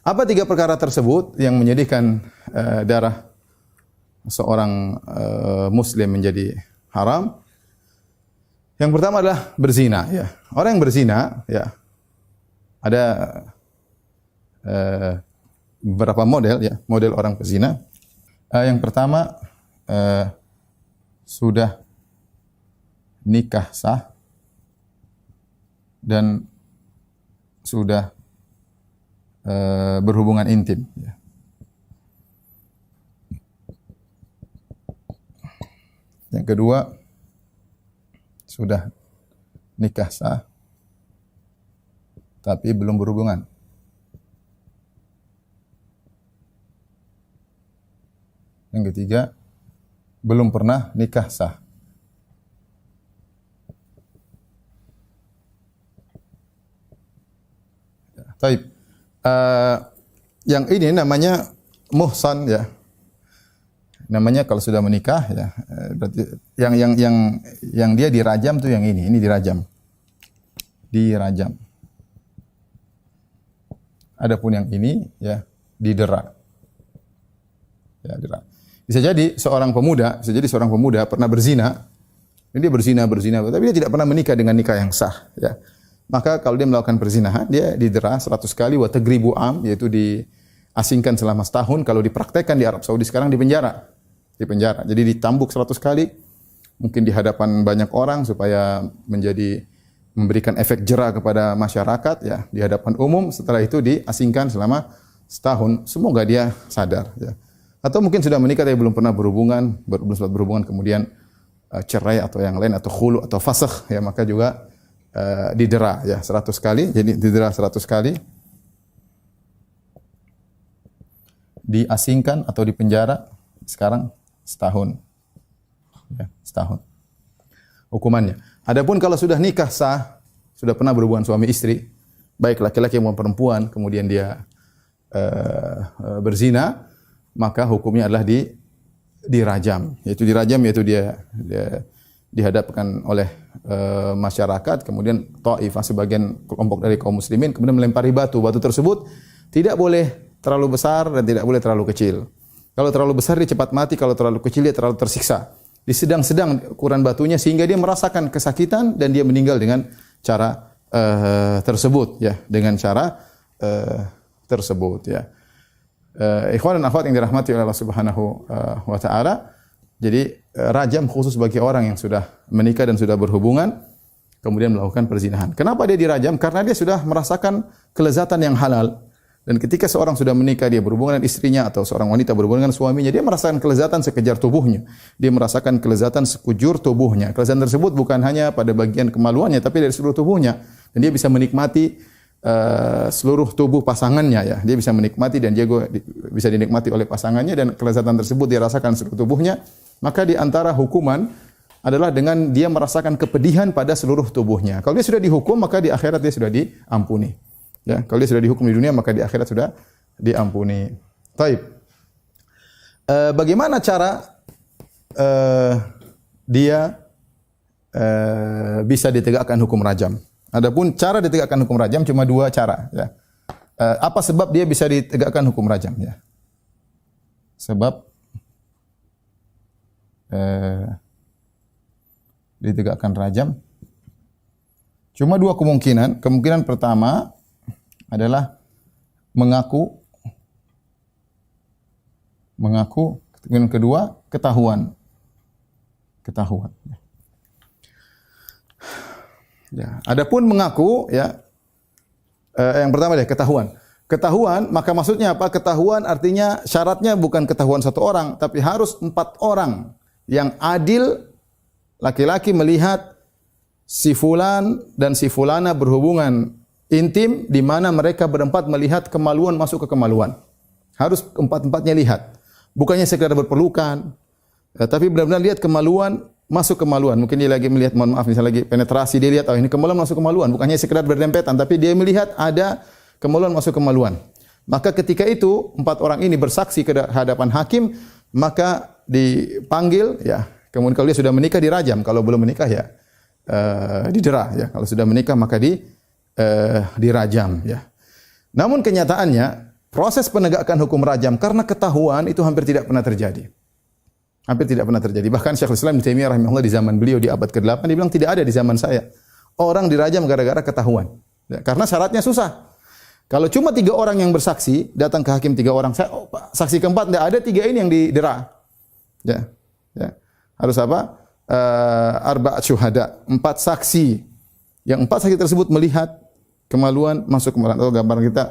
Apa tiga perkara tersebut yang menyedihkan darah seorang muslim menjadi haram? Yang pertama adalah berzina, ya. Orang yang berzina, ya, ada beberapa model, ya, model orang berzina. Yang pertama, sudah nikah sah dan sudah berhubungan intim. Ya. Yang kedua, sudah nikah sah tapi belum berhubungan. Yang ketiga, belum pernah nikah sah. Taib. Yang ini namanya muhsan, ya. Namanya kalau sudah menikah, ya. Berarti yang dia dirajam tuh yang ini dirajam. Dirajam. Adapun yang ini, ya, didera. Ya, didera. Bisa jadi seorang pemuda pernah berzina. Dia berzina, tapi dia tidak pernah menikah dengan nikah yang sah, ya. Maka kalau dia melakukan perzinahan, dia didera 100 kali wa tagribu am, yaitu diasingkan selama setahun. Kalau dipraktekkan di Arab Saudi sekarang di penjara. Jadi ditambuk 100 kali, mungkin di hadapan banyak orang supaya memberikan efek jera kepada masyarakat, ya, di hadapan umum. Setelah itu diasingkan selama setahun. Semoga dia sadar, ya. Atau mungkin sudah menikah tapi belum pernah berhubungan, belum sempat berhubungan, kemudian cerai atau yang lain, atau khulu atau fasakh, ya, maka juga didera, ya, 100 kali. Jadi didera 100 kali, diasingkan atau dipenjara sekarang setahun, ya, setahun hukumannya. Adapun kalau sudah nikah sah, sudah pernah berhubungan suami istri, baik laki-laki maupun perempuan, kemudian dia berzina, maka hukumnya adalah dirajam. Yaitu dia dihadapkan oleh masyarakat, kemudian Taifah, sebagian kelompok dari kaum muslimin, kemudian melempari batu. Batu tersebut tidak boleh terlalu besar dan tidak boleh terlalu kecil. Kalau terlalu besar dia cepat mati, kalau terlalu kecil dia terlalu tersiksa. Di sedang-sedang ukuran batunya sehingga dia merasakan kesakitan dan dia meninggal dengan cara tersebut, ya, dengan cara tersebut, ya. Ikhwan dan akhwat yang dirahmati oleh Allah Subhanahu wa taala. Jadi rajam khusus bagi orang yang sudah menikah dan sudah berhubungan kemudian melakukan perzinahan. Kenapa dia dirajam? Karena dia sudah merasakan kelezatan yang halal. Dan ketika seorang sudah menikah, dia berhubungan dengan istrinya, atau seorang wanita berhubungan dengan suaminya, dia merasakan kelezatan sekejar tubuhnya. Dia merasakan kelezatan sekujur tubuhnya. Kelezatan tersebut bukan hanya pada bagian kemaluannya, tapi dari seluruh tubuhnya. Dan dia bisa menikmati seluruh tubuh pasangannya, ya. Dia bisa menikmati dan dia bisa dinikmati oleh pasangannya, dan kelezatan tersebut dia rasakan seluruh tubuhnya. Maka di antara hukuman adalah dengan dia merasakan kepedihan pada seluruh tubuhnya. Kalau dia sudah dihukum, maka di akhirat dia sudah diampuni. Ya, kalau dia sudah dihukum di dunia, maka di akhirat sudah diampuni. Taib. Bagaimana cara dia bisa ditegakkan hukum rajam? Adapun cara ditegakkan hukum rajam cuma dua cara, ya. Apa sebab dia bisa ditegakkan hukum rajam, ya? Sebab ditegakkan rajam cuma dua kemungkinan. Kemungkinan pertama adalah mengaku. Kemungkinan kedua ketahuan. Ya, adapun mengaku, ya, yang pertama deh ketahuan. Ketahuan, maka maksudnya apa? Ketahuan artinya syaratnya bukan ketahuan satu orang, tapi harus 4 orang yang adil, laki-laki melihat si fulan dan si fulana berhubungan intim, di mana mereka berempat melihat kemaluan masuk ke kemaluan. Harus empat-empatnya lihat. Bukannya sekedar berpelukan, tapi benar-benar lihat kemaluan masuk kemaluan. Mungkin dia lagi melihat, mohon maaf, misalnya lagi penetrasi, dia lihat, oh ini kemaluan masuk kemaluan. Bukannya sekedar berdempetan, tapi dia melihat ada kemaluan masuk kemaluan. Maka ketika itu 4 orang ini bersaksi ke hadapan hakim, maka dipanggil, ya. Kemudian kalau dia sudah menikah dirajam, kalau belum menikah ya didera, ya. Kalau sudah menikah maka dirajam, ya. Namun kenyataannya proses penegakan hukum rajam karena ketahuan itu hampir tidak pernah terjadi. Hampir tidak pernah terjadi. Bahkan Syekhul Islam Ibnu Taimiyah rahimahullah di zaman beliau di abad ke-8 dia bilang tidak ada di zaman saya orang dirajam gara-gara ketahuan. Ya, karena syaratnya susah. Kalau cuma 3 orang yang bersaksi, datang ke hakim 3 orang, saksi keempat tidak ada, 3 ini yang didera. Ya. Ya. Harus apa? Arba'at syuhada, 4 saksi. Yang 4 saksi tersebut melihat kemaluan masuk ke atau gambar kita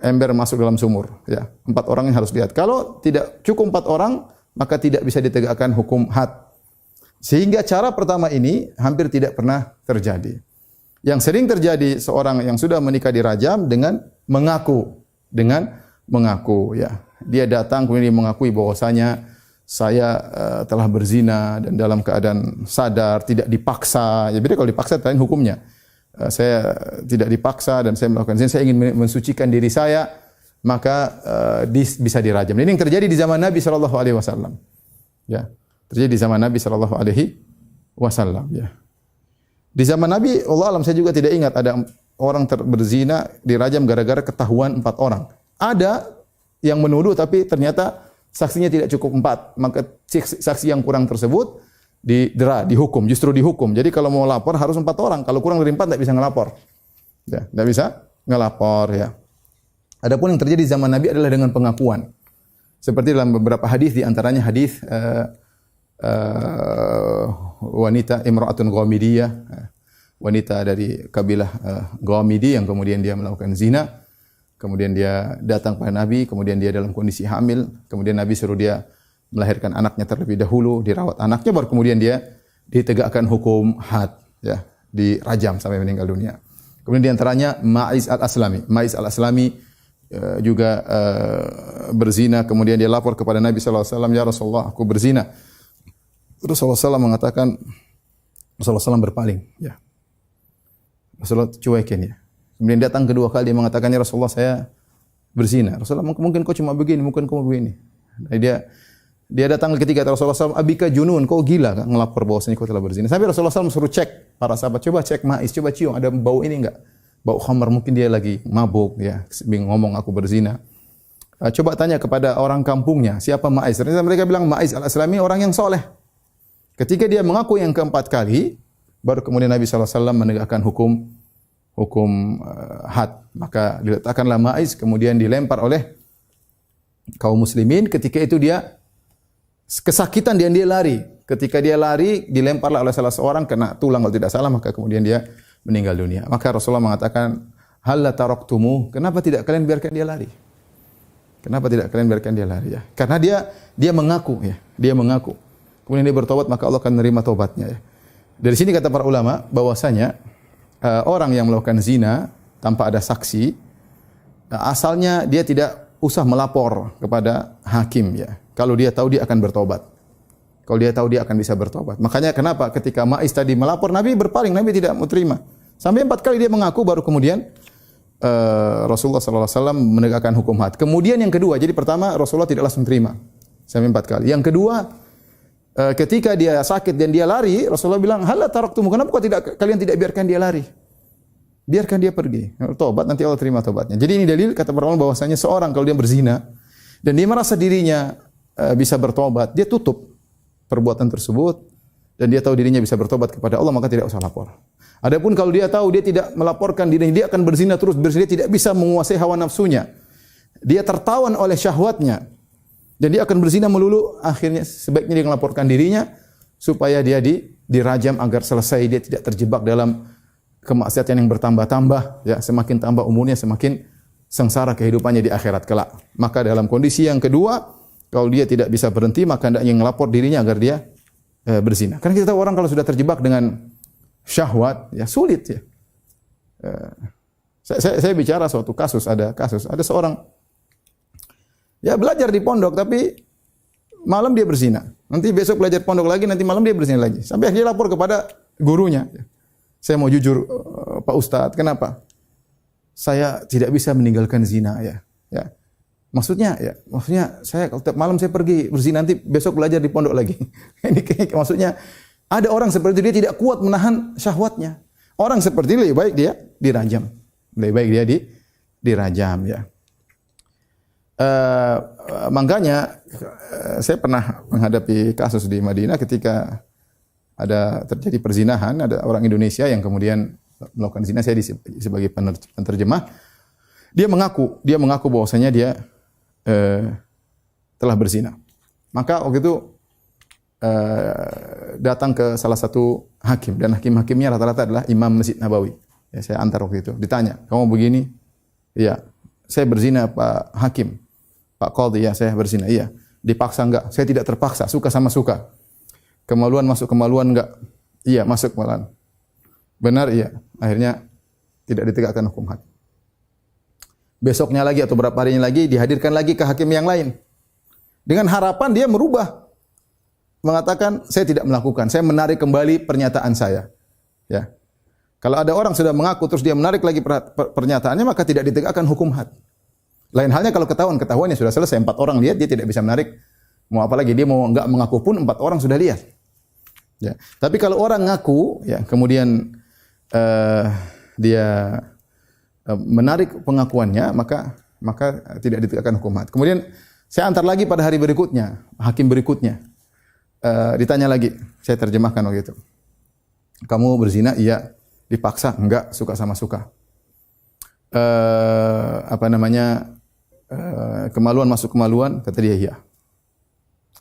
ember masuk dalam sumur, ya. 4 orang yang harus lihat. Kalau tidak cukup 4 orang, maka tidak bisa ditegakkan hukum had. Sehingga cara pertama ini hampir tidak pernah terjadi. Yang sering terjadi seorang yang sudah menikah dirajam dengan mengaku, ya. Dia datang kemudian dia mengakui bahwasanya saya telah berzina dan dalam keadaan sadar, tidak dipaksa. Ya beda kalau dipaksa lain hukumnya. Saya tidak dipaksa dan saya melakukan zina, saya ingin mensucikan diri saya, maka bisa dirajam. Ini yang terjadi di zaman Nabi sallallahu alaihi wasallam. Ya. Terjadi di zaman Nabi sallallahu alaihi wasallam, ya. Di zaman Nabi, Allah alam saya juga tidak ingat ada orang berzina dirajam gara-gara ketahuan 4 orang. Ada yang menuduh tapi ternyata saksinya tidak cukup 4, maka saksi yang kurang tersebut didera, dihukum, justru dihukum. Jadi kalau mau lapor harus 4 orang. Kalau kurang dari 4 tidak bisa ngelapor. Ya, tidak bisa ngelapor, ya. Adapun yang terjadi di zaman Nabi adalah dengan pengakuan. Seperti dalam beberapa hadis, di antaranya hadis wanita Imra'atun Ghamidiyah, wanita dari kabilah Ghamidi yang kemudian dia melakukan zina. Kemudian dia datang kepada Nabi, kemudian dia dalam kondisi hamil, kemudian Nabi suruh dia melahirkan anaknya terlebih dahulu, dirawat anaknya, baru kemudian dia ditegakkan hukum had, ya, dirajam sampai meninggal dunia. Kemudian di antaranya Ma'iz al-Aslami. Ma'iz al-Aslami juga berzina, kemudian dia lapor kepada Nabi sallallahu alaihi wasallam, "Ya Rasulullah, aku berzina." Rasulullah SAW mengatakan, Rasulullah SAW berpaling, ya. Rasulullah cuekin, ya. Kemudian datang kedua kali dia mengatakan, "Ya Rasulullah, saya berzina." Rasulullah, "Mungkin kau cuma begini, mungkin kau begini." Nah, dia datang ketiga Rasulullah SAW, "Abika junun, kau gila kan ngelapor bahwasanya kau telah berzina." Sampai Rasulullah SAW suruh cek para sahabat, "Coba cek Ma'iz, coba cium ada bau ini enggak? Bau khamar, mungkin dia lagi mabuk, ya, ngomong aku berzina." Coba tanya kepada orang kampungnya, siapa Ma'iz? Ternyata mereka bilang Ma'iz al-Aslami orang yang soleh. Ketika dia mengaku yang keempat kali, baru kemudian Nabi SAW menegakkan hukum had. Maka diletakkanlah Ma'iz, kemudian dilempar oleh kaum muslimin. Ketika itu dia kesakitan dan dia lari. Ketika dia lari, dilemparlah oleh salah seorang, kena tulang kalau tidak salah, maka kemudian dia meninggal dunia. Maka Rasulullah mengatakan, "Hal la taraktumu?" Kenapa tidak kalian biarkan dia lari? Kenapa tidak kalian biarkan dia lari, ya? Karena dia mengaku, ya. Dia mengaku. Kemudian dia bertobat, maka Allah akan menerima tobatnya, ya. Dari sini kata para ulama bahwasanya orang yang melakukan zina tanpa ada saksi, asalnya dia tidak usah melapor kepada hakim, ya. Kalau dia tahu dia akan bertobat. Kalau dia tahu dia akan bisa bertobat. Makanya kenapa ketika Ma'iz tadi melapor, Nabi berpaling, Nabi tidak mau terima. Sampai 4 kali dia mengaku, baru kemudian Rasulullah SAW menegakkan hukum had. Kemudian yang kedua, jadi pertama Rasulullah tidak langsung terima sampai 4 kali. Yang kedua, ketika dia sakit dan dia lari, Rasulullah bilang, "Hal taraktum, kenapa kalian tidak biarkan dia lari? Biarkan dia pergi. Tobat, nanti Allah terima tobatnya." Jadi ini dalil kata para ulama bahwasanya seorang kalau dia berzina dan dia merasa dirinya bisa bertobat, dia tutup perbuatan tersebut dan dia tahu dirinya bisa bertobat kepada Allah, maka tidak usah lapor. Adapun kalau dia tahu dia tidak melaporkan dirinya, dia akan berzina terus, dia tidak bisa menguasai hawa nafsunya. Dia tertawan oleh syahwatnya. Dan dia akan berzina melulu, akhirnya sebaiknya dia melaporkan dirinya supaya dia dirajam agar selesai, dia tidak terjebak dalam kemaksiatan yang bertambah-tambah, ya, semakin tambah umurnya semakin sengsara kehidupannya di akhirat kelak. Maka dalam kondisi yang kedua, kalau dia tidak bisa berhenti, maka hendaknya melapor dirinya agar dia berzina. Karena kita tahu orang kalau sudah terjebak dengan syahwat, ya sulit, ya. Saya bicara suatu kasus, ada seorang ya belajar di pondok tapi malam dia berzina. Nanti besok belajar pondok lagi, nanti malam dia berzina lagi. Sampai akhirnya lapor kepada gurunya. "Saya mau jujur, Pak Ustadz, kenapa? Saya tidak bisa meninggalkan zina, ya. Ya. Maksudnya saya kalau tiap malam saya pergi berzina, nanti besok belajar di pondok lagi." Ini maksudnya ada orang seperti itu, dia tidak kuat menahan syahwatnya. Orang seperti itu lebih baik dia dirajam. Lebih baik dia dirajam, ya. Eh, makanya saya pernah menghadapi kasus di Madinah ketika ada terjadi perzinahan, ada orang Indonesia yang kemudian melakukan zina, saya sebagai penerjemah. Dia mengaku bahwasanya dia telah berzina. Maka waktu itu datang ke salah satu hakim, dan hakim-hakimnya rata-rata adalah imam Masjid Nabawi. Ya, saya antar waktu itu. Ditanya, kamu begini? Iya. Saya berzina, Pak Hakim. Pak Qadhi, ya saya berzina. Iya. Dipaksa enggak? Saya tidak terpaksa, suka sama suka. Kemaluan masuk kemaluan enggak? Iya, masuk kemaluan. Benar, iya. Akhirnya tidak ditegakkan hukum had. Besoknya lagi atau berapa harinya lagi dihadirkan lagi ke hakim yang lain. Dengan harapan dia merubah. Mengatakan, saya tidak melakukan. Saya menarik kembali pernyataan saya. Ya. Kalau ada orang sudah mengaku terus dia menarik lagi pernyataannya, maka tidak ditegakkan hukum had. Lain halnya kalau ketahuannya sudah selesai, 4 orang lihat, dia tidak bisa menarik. Mau apa lagi, dia mau enggak mengaku pun 4 orang sudah lihat. Ya. Tapi kalau orang ngaku, ya kemudian dia menarik pengakuannya, maka tidak ditegakkan hukum had. Kemudian saya antar lagi pada hari berikutnya, hakim berikutnya. Ditanya lagi, saya terjemahkan waktu itu. Kamu berzina? Iya. Dipaksa? Enggak, suka sama suka. Kemaluan masuk kemaluan? Kata dia, iya.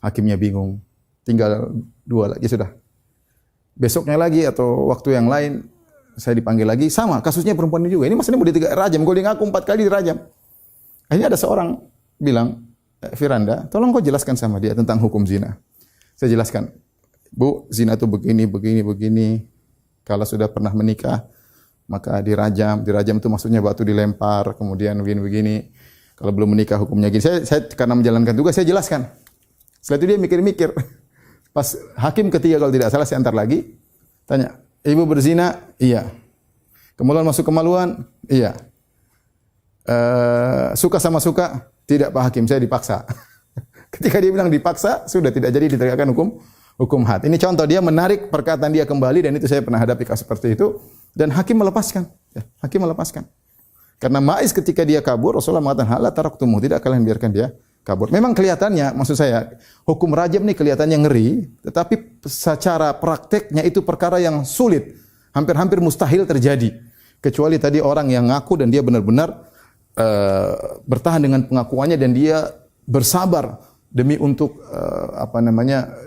Hakimnya bingung. Tinggal 2 lagi, sudah. Besoknya lagi atau waktu yang lain, saya dipanggil lagi. Sama, kasusnya perempuan ini juga. Ini maksudnya mau rajam. Kalau dia ngaku 4 kali dirajam. Akhirnya ada seorang bilang, Firanda, tolong kau jelaskan sama dia tentang hukum zina. Saya jelaskan, Bu, zina itu begini, begini, begini. Kalau sudah pernah menikah, maka dirajam. Dirajam itu maksudnya batu dilempar, kemudian begini-begini. Kalau belum menikah hukumnya gini. Saya karena menjalankan tugas, saya jelaskan. Setelah itu dia mikir-mikir. Pas hakim ketiga kalau tidak salah, saya antar lagi. Tanya, ibu berzina? Iya. Kemaluan masuk kemaluan? Iya. Suka sama suka? Tidak Pak Hakim, saya dipaksa. Ketika dia bilang dipaksa, sudah tidak jadi ditegakkan hukum had. Ini contoh dia menarik perkataan dia kembali, dan itu saya pernah hadapi kasus seperti itu, dan hakim melepaskan. Ya, hakim melepaskan. Karena Maiz ketika dia kabur, Rasulullah mengatakan, "Hala taraktumuh," tidak kalian biarkan dia kabur. Memang kelihatannya, maksud saya, hukum rajam ini kelihatannya ngeri, tetapi secara prakteknya itu perkara yang sulit, hampir-hampir mustahil terjadi. Kecuali tadi orang yang ngaku dan dia benar-benar bertahan dengan pengakuannya dan dia bersabar demi untuk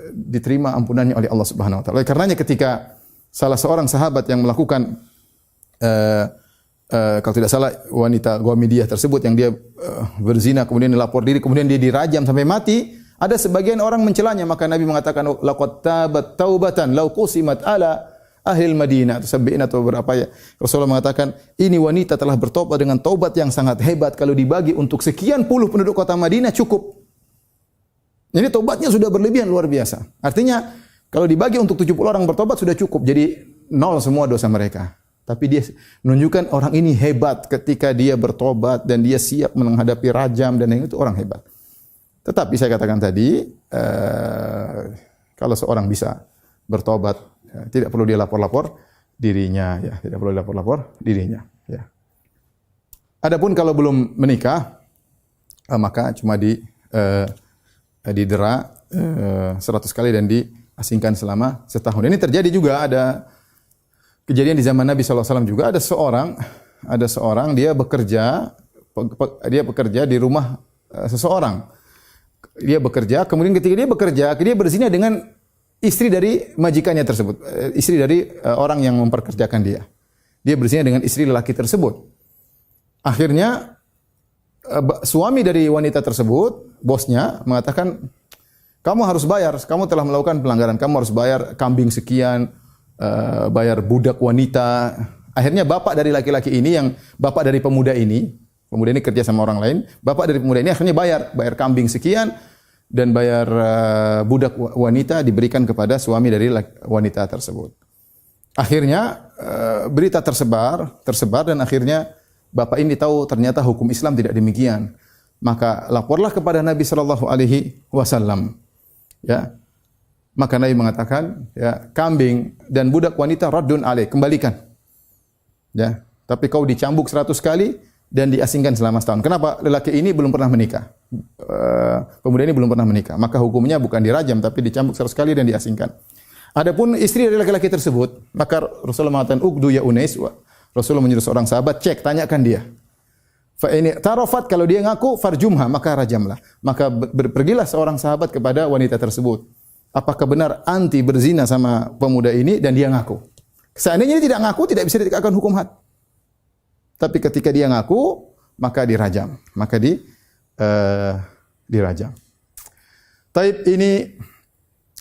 diterima ampunannya oleh Allah Subhanahu wa taala. Oleh karenanya ketika salah seorang sahabat yang melakukan kalau tidak salah wanita Ghamidiyah tersebut yang dia berzina kemudian dilapor diri kemudian dia dirajam sampai mati, ada sebagian orang mencelanya, maka Nabi mengatakan laqad tabat taubatan law qusimat ala ahli Madinah atau sab'in atau berapa ya. Rasulullah mengatakan ini wanita telah bertobat dengan taubat yang sangat hebat, kalau dibagi untuk sekian puluh penduduk kota Madinah cukup. Ini tobatnya sudah berlebihan luar biasa. Artinya kalau dibagi untuk 70 orang bertobat sudah cukup. Jadi 0 semua dosa mereka. Tapi dia menunjukkan orang ini hebat ketika dia bertobat dan dia siap menghadapi rajam dan yang itu orang hebat. Tetapi saya katakan tadi kalau seorang bisa bertobat tidak perlu dia lapor-lapor dirinya ya, tidak perlu lapor-lapor dirinya ya. Adapun kalau belum menikah maka cuma didera 100 kali dan diasingkan selama setahun. Ini terjadi juga, ada kejadian di zaman Nabi SAW juga, ada seorang dia bekerja di rumah seseorang. Dia bekerja, kemudian ketika dia bekerja, dia berzina dengan istri dari majikannya tersebut, istri dari orang yang memperkerjakan dia. Dia berzina dengan istri lelaki tersebut. Akhirnya suami dari wanita tersebut, bosnya mengatakan, kamu harus bayar, kamu telah melakukan pelanggaran, kamu harus bayar kambing sekian, bayar budak wanita. Akhirnya bapak dari laki-laki ini, yang bapak dari pemuda ini kerja sama orang lain, bapak dari pemuda ini akhirnya bayar kambing sekian, dan bayar budak wanita diberikan kepada suami dari wanita tersebut. Akhirnya berita tersebar dan akhirnya bapak ini tahu ternyata hukum Islam tidak demikian. Maka laporlah kepada Nabi sallallahu alaihi wasallam. Ya. Maka Nabi mengatakan, ya, kambing dan budak wanita raddun alaih, kembalikan. Ya, tapi kau dicambuk 100 kali dan diasingkan selama setahun. Kenapa? Lelaki ini belum pernah menikah. Pemuda ini belum pernah menikah. Maka hukumnya bukan dirajam tapi dicambuk 100 kali dan diasingkan. Adapun istri dari laki-laki tersebut, maka Rasulullah mengatakan ugdu ya Unais. Rasulullah menyuruh seorang sahabat, cek, tanyakan dia. Fa ini tarafat, kalau dia ngaku farjumha, maka rajamlah. Maka pergilah seorang sahabat kepada wanita tersebut. Apakah benar anti berzina sama pemuda ini, dan dia ngaku. Seandainya dia tidak ngaku, tidak bisa ditegakkan hukum had. Tapi ketika dia ngaku, maka dirajam. Maka dirajam. Taib, ini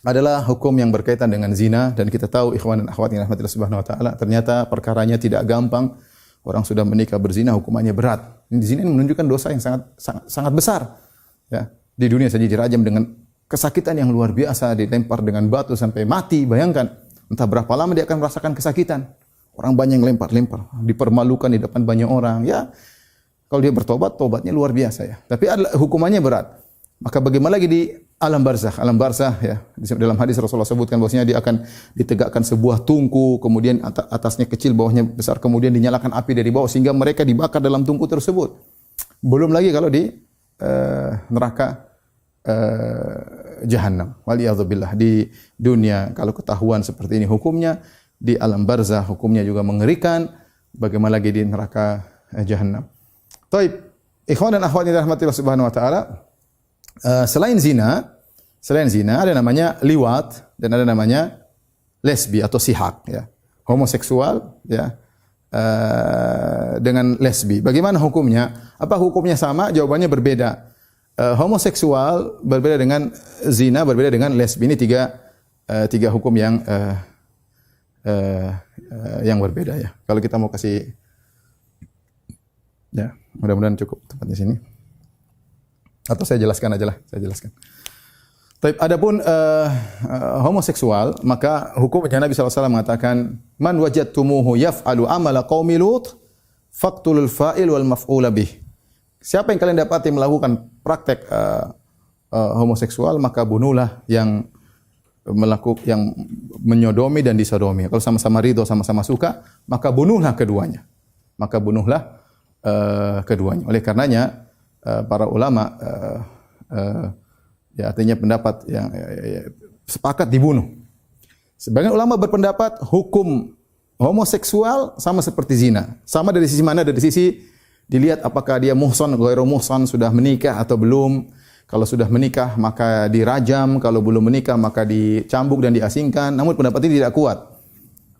adalah hukum yang berkaitan dengan zina, dan kita tahu ikhwan dan akhwat yang rahmatillah subhanahu wa ta'ala, ternyata perkaranya tidak gampang. Orang sudah menikah berzina, hukumannya berat. Di sini menunjukkan dosa yang sangat besar. Ya, di dunia saja dirajam dengan kesakitan yang luar biasa, dilempar dengan batu sampai mati. Bayangkan, entah berapa lama dia akan merasakan kesakitan. Orang banyak yang lempar, dipermalukan di depan banyak orang. Ya, kalau dia bertobat, tobatnya luar biasa ya. Tapi hukumannya berat. Maka bagaimana lagi di alam barzakh? Alam barzakh ya, dalam hadis Rasulullah sebutkan bahwasanya dia akan ditegakkan sebuah tungku, kemudian atasnya kecil, bawahnya besar, kemudian dinyalakan api dari bawah sehingga mereka dibakar dalam tungku tersebut. Belum lagi kalau di neraka Jahannam. Waliyadzubillah. Di dunia kalau ketahuan seperti ini hukumnya, di alam barzakh hukumnya juga mengerikan, bagaimana lagi di neraka Jahannam. Taib, ikhwan dan akhwat yang dirahmati Allah Subhanahu wa taala, selain zina ada namanya liwat dan ada namanya lesbi atau sihak ya. Homoseksual ya. Dengan lesbi. Bagaimana hukumnya? Apa hukumnya sama? Jawabannya berbeda. Homoseksual berbeda dengan zina, berbeda dengan lesbi. Ini tiga hukum yang berbeda ya. Kalau kita mau kasih, ya mudah-mudahan cukup tempatnya sini. Atau saya jelaskan aja lah, Tapi adapun homoseksual, maka hukumnya Nabi SAW mengatakan, man wajadtumuhu yaf'alu amala qaumi Lut, faqtulul fa'il wal maf'ula bih. Siapa yang kalian dapati melakukan praktek homoseksual, maka bunuhlah yang menyodomi dan disodomi. Kalau sama-sama ridho, sama-sama suka, maka bunuhlah keduanya. Oleh karenanya para ulama ya artinya pendapat yang sepakat dibunuh. Sebagian ulama berpendapat hukum homoseksual sama seperti zina. Sama dari sisi mana? Dari sisi dilihat apakah dia muhsan, ghairu muhsan, sudah menikah atau belum. Kalau sudah menikah maka dirajam, kalau belum menikah maka dicambuk dan diasingkan. Namun pendapat ini tidak kuat.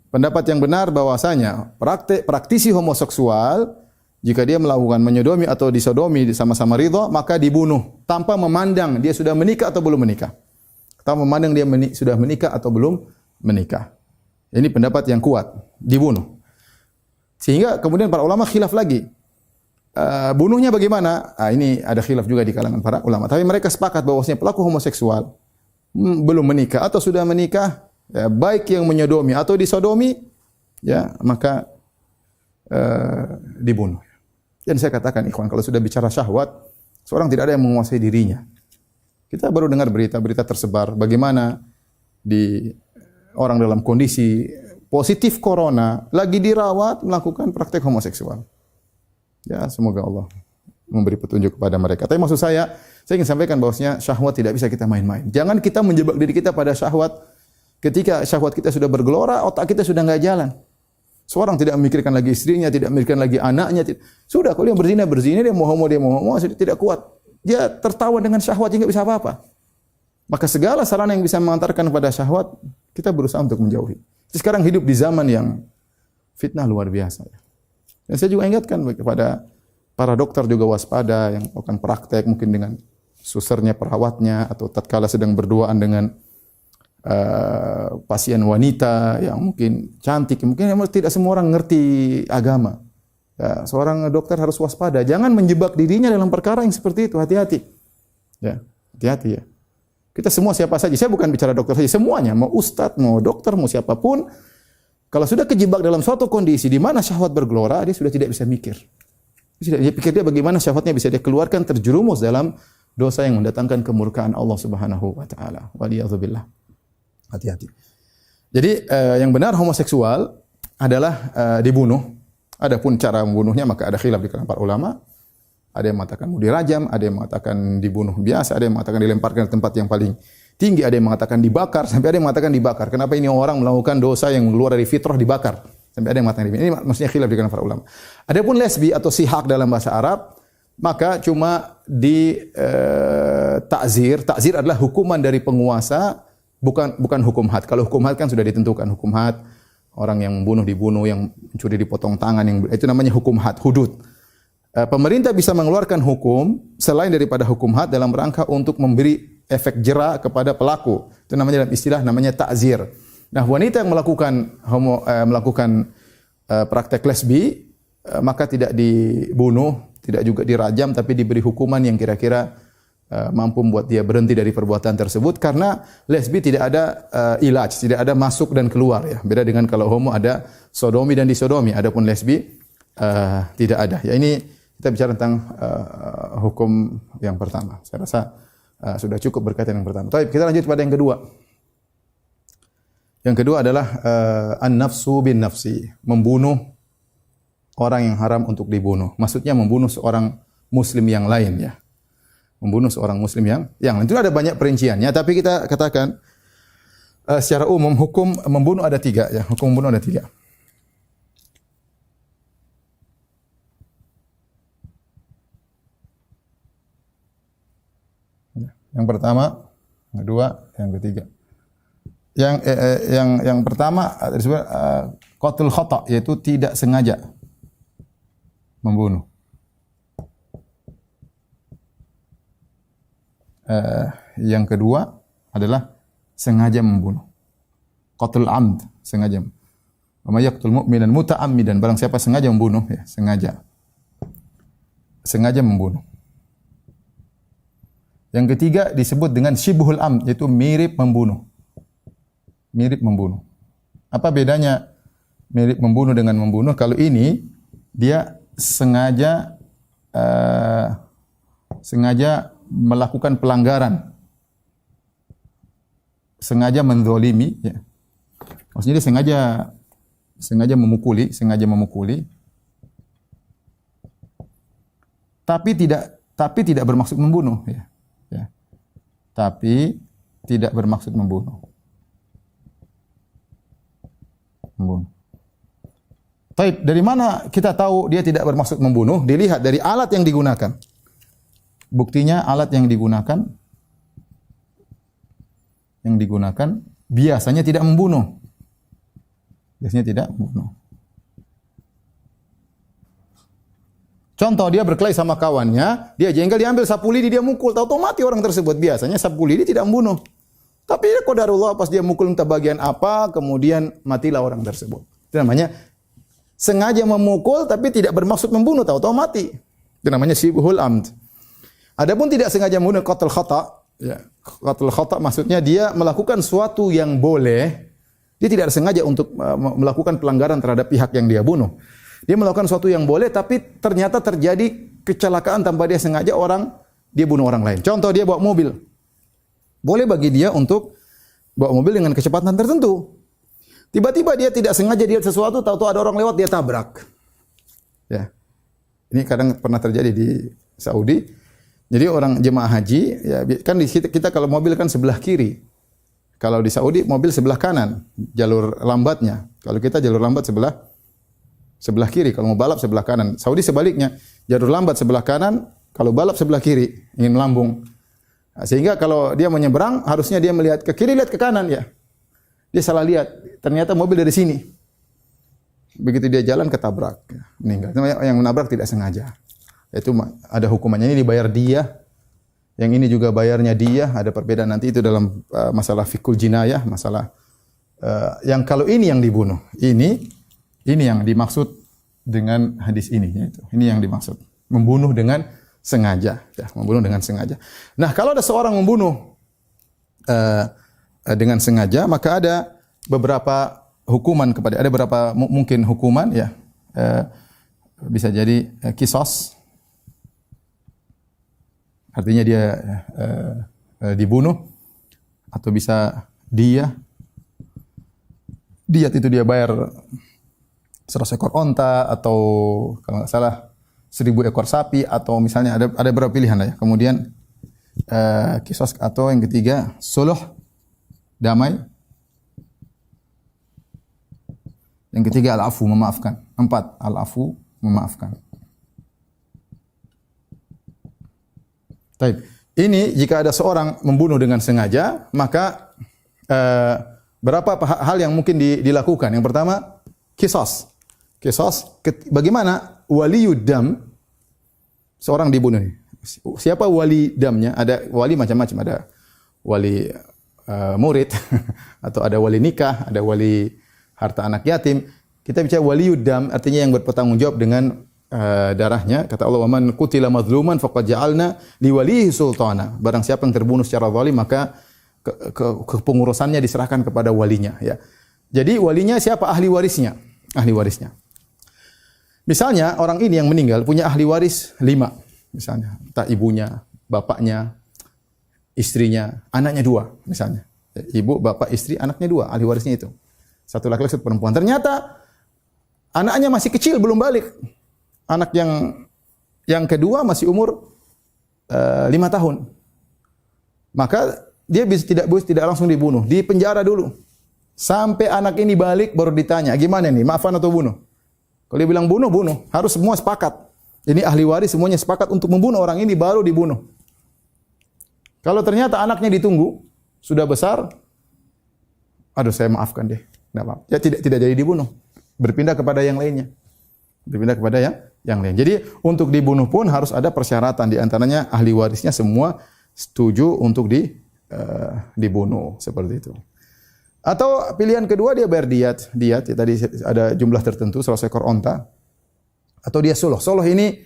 Pendapat yang benar bahwasanya praktisi homoseksual, jika dia melakukan menyodomi atau disodomi sama-sama ridha, maka dibunuh tanpa memandang dia sudah menikah atau belum menikah. Tanpa memandang dia sudah menikah atau belum menikah. Ini pendapat yang kuat, dibunuh. Sehingga kemudian para ulama khilaf lagi. Bunuhnya bagaimana? Ini ada khilaf juga di kalangan para ulama. Tapi mereka sepakat bahwasanya pelaku homoseksual belum menikah atau sudah menikah, ya, baik yang menyodomi atau disodomi, ya maka dibunuh. Dan saya katakan ikhwan, kalau sudah bicara syahwat, seorang tidak ada yang menguasai dirinya. Kita baru dengar berita-berita tersebar bagaimana di orang dalam kondisi positif corona lagi dirawat melakukan praktek homoseksual. Ya, semoga Allah memberi petunjuk kepada mereka. Tapi maksud saya ingin sampaikan bahwasanya syahwat tidak bisa kita main-main. Jangan kita menjebak diri kita pada syahwat. Ketika syahwat kita sudah bergelora, otak kita sudah enggak jalan. Seorang tidak memikirkan lagi istrinya, tidak memikirkan lagi anaknya. Sudah, kalau dia berzina, dia mau homo, tidak kuat. Dia tertawa dengan syahwat, dia enggak bisa apa-apa. Maka segala sarana yang bisa mengantarkan kepada syahwat, kita berusaha untuk menjauhi. Sekarang hidup di zaman yang fitnah luar biasa. Dan saya juga ingatkan kepada para dokter juga waspada yang melakukan praktek mungkin dengan susternya, perawatnya, atau tatkala sedang berduaan dengan pasien wanita yang mungkin cantik, mungkin tidak semua orang ngerti agama. Ya, seorang dokter harus waspada, jangan menjebak dirinya dalam perkara yang seperti itu. Hati-hati. Ya, hati-hati ya. Kita semua siapa saja, saya bukan bicara dokter saja, semuanya, mau ustadz, mau dokter, mau siapapun, kalau sudah kejebak dalam suatu kondisi di mana syahwat bergelora, dia sudah tidak bisa mikir. Dia pikir dia bagaimana syahwatnya bisa dia keluarkan, terjerumus dalam dosa yang mendatangkan kemurkaan Allah Subhanahu wa taala. Waliyadzubillah. Hati-hati. Jadi yang benar homoseksual adalah dibunuh Adapun cara membunuhnya maka ada khilaf di kalangan para ulama. Ada yang mengatakan mau dirajam, ada yang mengatakan dibunuh biasa, ada yang mengatakan dilemparkan ke tempat yang paling tinggi, ada yang mengatakan dibakar, sampai ada yang mengatakan dibakar. Kenapa ini orang melakukan dosa yang keluar dari fitrah dibakar? Sampai ada yang mengatakan ini maksudnya khilaf di kalangan para ulama. Adapun lesbi atau sihak dalam bahasa Arab, maka cuma di takzir. Takzir adalah hukuman dari penguasa, bukan hukum had. Kalau hukum had kan sudah ditentukan hukum had, orang yang membunuh dibunuh, yang mencuri dipotong tangan, yang itu namanya hukum had, hudud. Pemerintah bisa mengeluarkan hukum selain daripada hukum had dalam rangka untuk memberi efek jera kepada pelaku. Itu namanya dalam istilah namanya takzir. Nah, wanita yang melakukan praktek lesbi maka tidak dibunuh, tidak juga dirajam, tapi diberi hukuman yang kira-kira mampu membuat dia berhenti dari perbuatan tersebut, karena lesbi tidak ada ilaj, tidak ada masuk dan keluar ya. Beda dengan kalau homo ada sodomi dan disodomi, adapun lesbi tidak ada. Ya, ini kita bicara tentang hukum yang pertama. Saya rasa sudah cukup berkaitan yang pertama. Baik, kita lanjut pada yang kedua. Yang kedua adalah an-nafsu bin nafsi, membunuh orang yang haram untuk dibunuh. Maksudnya membunuh seorang muslim yang lain ya. Membunuh seorang muslim yang lain. Itu ada banyak perinciannya, tapi kita katakan secara umum hukum membunuh ada 3 ya. Hukum membunuh ada 3. Yang pertama, yang kedua, yang ketiga. Yang pertama disebut qatlul khata', yaitu tidak sengaja membunuh. Yang kedua adalah sengaja membunuh. Qatlul amd, sengaja. Wa may yaqtul mu'minan muta'ammidan, barang siapa sengaja membunuh ya, sengaja. Sengaja membunuh. Yang ketiga disebut dengan syibhul amd, yaitu mirip membunuh. Mirip membunuh. Apa bedanya mirip membunuh dengan membunuh? Kalau ini dia sengaja melakukan pelanggaran, sengaja menzalimi, ya. Maksudnya dia sengaja memukuli, tapi tidak bermaksud membunuh, ya. Ya. Tapi tidak bermaksud membunuh. Baik, dari mana kita tahu dia tidak bermaksud membunuh? Dilihat dari alat yang digunakan. Buktinya alat yang digunakan biasanya tidak membunuh. Biasanya tidak membunuh. Contoh, dia berkelahi sama kawannya, dia jengkel, dia ambil sapu lidi, dia mukul, tahu-tahu mati orang tersebut. Biasanya sapu lidi tidak membunuh. Tapi ya qadarullah, pas dia mukul entah bagian apa, kemudian matilah orang tersebut. Itu namanya sengaja memukul tapi tidak bermaksud membunuh, tahu-tahu mati. Itu namanya syibhul amd. Adapun tidak sengaja membunuh, qatl khata', ya. Qatl khata' maksudnya dia melakukan suatu yang boleh, dia tidak sengaja untuk melakukan pelanggaran terhadap pihak yang dia bunuh. Dia melakukan sesuatu yang boleh, tapi ternyata terjadi kecelakaan tanpa dia sengaja, dia bunuh orang lain. Contoh, dia bawa mobil. Boleh bagi dia untuk bawa mobil dengan kecepatan tertentu. Tiba-tiba dia tidak sengaja lihat sesuatu, tahu-tahu ada orang lewat, dia tabrak. Ya. Ini kadang pernah terjadi di Saudi. Jadi orang jemaah haji, ya, kan di kita kalau mobil kan sebelah kiri. Kalau di Saudi mobil sebelah kanan, jalur lambatnya. Kalau kita jalur lambat sebelah kiri, kalau mau balap sebelah kanan. Saudi sebaliknya, jalur lambat sebelah kanan, kalau balap sebelah kiri, ingin melambung. Nah, sehingga kalau dia menyeberang, harusnya dia melihat ke kiri, lihat ke kanan ya. Dia salah lihat, ternyata mobil dari sini. Begitu dia jalan ketabrak, meninggal. Yang menabrak tidak sengaja. Itu ada hukumannya, ini dibayar dia. Yang ini juga bayarnya dia, ada perbedaan nanti itu dalam masalah fikul jinayah, masalah yang kalau ini yang dibunuh. Ini yang dimaksud dengan hadis ini, yaitu ini yang dimaksud membunuh dengan sengaja, ya, membunuh dengan sengaja. Nah, kalau ada seorang membunuh dengan sengaja, maka ada beberapa hukuman kepada, ada beberapa mungkin hukuman, ya, bisa jadi kisos, artinya dia dibunuh, atau bisa diat itu dia bayar 100 ekor onta, atau kalau nggak salah 1000 ekor sapi, atau misalnya ada beberapa pilihan lah ya. Kemudian kisos, atau yang ketiga suluh, damai. Yang ketiga al-afu, memaafkan. 4, al-afu, memaafkan. Baik. Ini jika ada seorang membunuh dengan sengaja, maka berapa hal yang mungkin dilakukan. Yang pertama, kisos. Kisos, bagaimana waliyud dam, seorang dibunuh. Siapa wali damnya? Ada wali macam-macam, ada wali murid, atau ada wali nikah, ada wali harta anak yatim. Kita bicara waliyud dam, artinya yang bertanggung jawab dengan darahnya. Kata Allah, "Wa man qutila mazluman faqad ja'alna liwalihi sultana." Barang siapa yang terbunuh secara zalim, maka kepengurusannya diserahkan kepada walinya, ya. Jadi walinya siapa? Ahli warisnya. Ahli warisnya. Misalnya orang ini yang meninggal punya ahli waris 5, misalnya, entah ibunya, bapaknya, istrinya, anaknya 2, misalnya. Ibu, bapak, istri, anaknya 2, ahli warisnya itu. Satu laki-laki, satu perempuan. Ternyata anaknya masih kecil, belum balik. Anak yang kedua masih umur 5 tahun. Maka dia tidak langsung dibunuh, dipenjara dulu. Sampai anak ini balik baru ditanya, gimana nih, maafan atau bunuh? Kalau dia bilang bunuh, harus semua sepakat. Ini ahli waris semuanya sepakat untuk membunuh orang ini, baru dibunuh. Kalau ternyata anaknya ditunggu, sudah besar, aduh saya maafkan deh, enggak apa-apa. Ya tidak jadi dibunuh. Berpindah kepada yang lainnya. Berpindah kepada yang lain. Jadi untuk dibunuh pun harus ada persyaratan, di antaranya ahli warisnya semua setuju untuk dibunuh, seperti itu. Atau pilihan kedua, dia bayar diat ya, tadi ada jumlah tertentu 100 ekor onta. Atau dia suluh. Suluh ini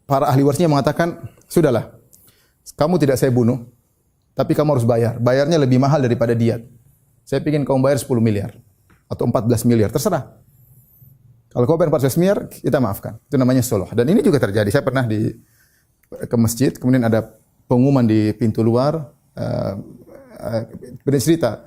para ahli warisnya mengatakan, sudahlah, kamu tidak saya bunuh, tapi kamu harus bayar. Bayarnya lebih mahal daripada diat. Saya ingin kamu bayar 10 miliar atau 14 miliar, terserah. Kalau kau bayar 14 miliar, kita maafkan. Itu namanya suluh. Dan ini juga terjadi. Saya pernah ke masjid, kemudian ada pengumuman di pintu luar, bercerita,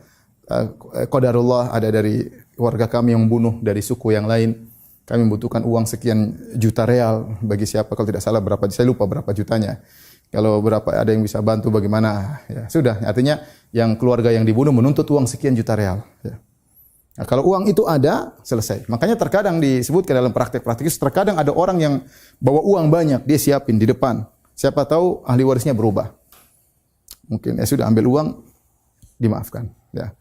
qadarullah, ada dari warga kami yang membunuh dari suku yang lain. Kami membutuhkan uang sekian juta real, bagi siapa, kalau tidak salah berapa, saya lupa berapa jutanya. Kalau berapa ada yang bisa bantu bagaimana, ya sudah. Artinya yang keluarga yang dibunuh menuntut uang sekian juta real. Ya. Nah, kalau uang itu ada, selesai. Makanya terkadang disebutkan dalam praktek-praktek, terkadang ada orang yang bawa uang banyak, dia siapin di depan. Siapa tahu ahli warisnya berubah. Mungkin sudah ambil uang, dimaafkan. Ya.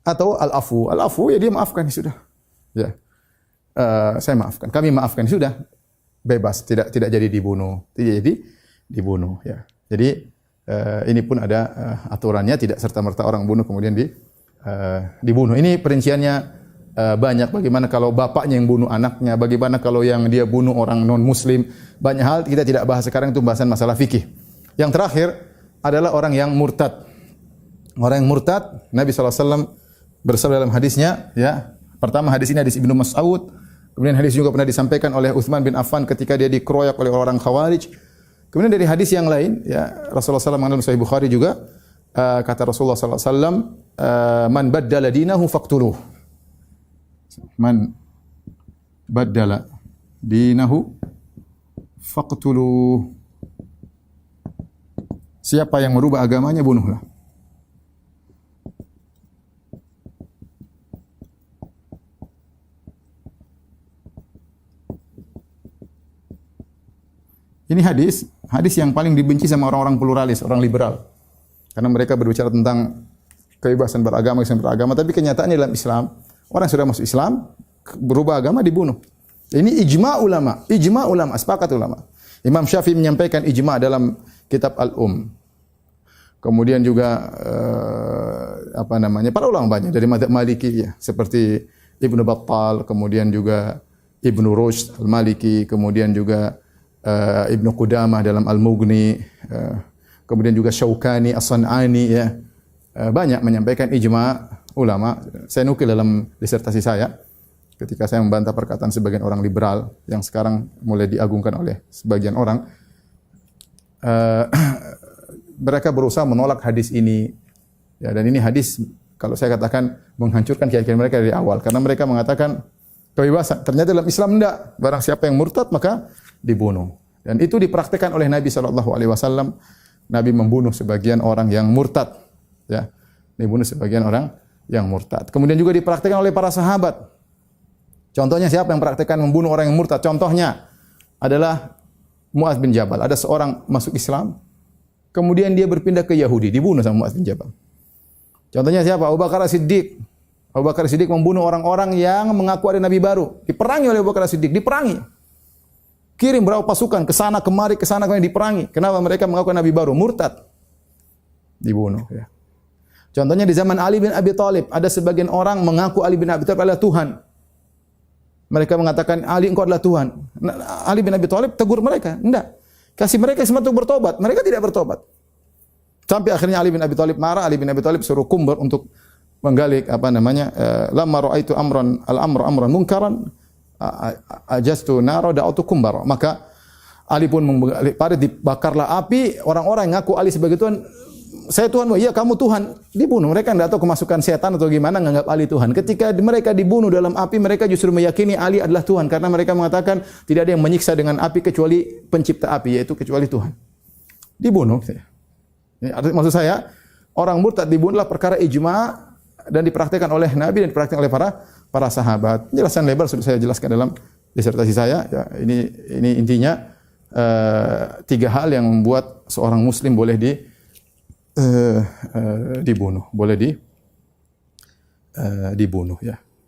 Atau al-afu ya dia maafkan, sudah. Ya. Saya maafkan, kami maafkan, sudah. Bebas, tidak jadi dibunuh. Tidak jadi dibunuh, ya. Jadi ini pun ada aturannya, tidak serta-merta orang bunuh kemudian dibunuh. Ini perinciannya banyak. Bagaimana kalau bapaknya yang bunuh anaknya, bagaimana kalau yang dia bunuh orang non-muslim. Banyak hal kita tidak bahas sekarang, itu bahasan masalah fikih. Yang terakhir adalah orang yang murtad. Orang yang murtad, Nabi SAW bersabda dalam hadisnya, ya. Pertama, hadis ini hadis Ibnu Mas'ud. Kemudian hadis juga pernah disampaikan oleh Utsman bin Affan ketika dia dikeroyak oleh orang Khawarij. Kemudian dari hadis yang lain, ya, Rasulullah SAW dalam Sahih Bukhari juga, kata Rasulullah SAW, man baddala dinahu faqtuluh. Man baddala dinahu faqtuluh. Siapa yang merubah agamanya, bunuhlah. Ini hadis yang paling dibenci sama orang-orang pluralis, orang liberal. Karena mereka berbicara tentang kebebasan beragama, tapi kenyataannya dalam Islam, orang yang sudah masuk Islam, berubah agama, dibunuh. Ini ijma' ulama, sepakat ulama. Imam Syafi'i menyampaikan ijma' dalam kitab Al-Um. Kemudian juga para ulama banyak dari mazhab Maliki, ya, seperti Ibnu Battal, kemudian juga Ibnu Rushd Al-Maliki, kemudian juga Ibnu Qudamah dalam Al-Mughni, kemudian juga Syaukani As-San'ani, ya. Banyak menyampaikan ijma' ulama. Saya nukil dalam disertasi saya ketika saya membantah perkataan sebagian orang liberal yang sekarang mulai diagungkan oleh sebagian orang. Mereka berusaha menolak hadis ini, ya, dan ini hadis kalau saya katakan menghancurkan keyakinan mereka dari awal, karena mereka mengatakan kebebasan. Ternyata dalam Islam enggak. Barang siapa yang murtad maka dibunuh. Dan itu dipraktikkan oleh Nabi sallallahu alaihi wasallam. Nabi membunuh sebagian orang yang murtad, ya. Dibunuh sebagian orang yang murtad. Kemudian juga dipraktikkan oleh para sahabat. Contohnya siapa yang praktikkan membunuh orang yang murtad? Contohnya adalah Mu'adz bin Jabal. Ada seorang masuk Islam, kemudian dia berpindah ke Yahudi, dibunuh sama Mu'adz bin Jabal. Contohnya siapa? Abu Bakar As-Siddiq. Abu Bakar As-Siddiq membunuh orang-orang yang mengaku ada nabi baru. Diperangi oleh Abu Bakar As-Siddiq, diperangi. Kirim berapa pasukan ke sana kemari diperangi. Kenapa? Mereka mengaku nabi baru, murtad. Dibunuh, ya. Contohnya di zaman Ali bin Abi Thalib, ada sebagian orang mengaku Ali bin Abi Thalib adalah Tuhan. Mereka mengatakan Ali engkau adalah Tuhan. Ali bin Abi Thalib tegur mereka, enggak. Kasih mereka kesempatan untuk bertobat, mereka tidak bertobat. Sampai akhirnya Ali bin Abi Thalib marah, Ali bin Abi Thalib suruh Kumbar untuk menggali lamma ra'aitu amran munkaran ajastu naro da'utu Kumbar. Maka Ali pun menggali parit, dibakarlah api, orang-orang yang ngaku Ali sebagai Tuhan, saya Tuhan, iya kamu Tuhan, dibunuh. Mereka tidak tahu kemasukan setan atau gimana, menganggap Ali Tuhan. Ketika mereka dibunuh dalam api, mereka justru meyakini Ali adalah Tuhan, karena mereka mengatakan tidak ada yang menyiksa dengan api kecuali pencipta api, yaitu kecuali Tuhan. Dibunuh. Maksud saya, orang murtad dibunuhlah perkara ijma dan dipraktikkan oleh Nabi dan dipraktikkan oleh para sahabat. Penjelasan lebar sudah saya jelaskan dalam disertasi saya. Ya, ini intinya 3 hal yang membuat seorang muslim boleh dibunuh, dibunuh, ya.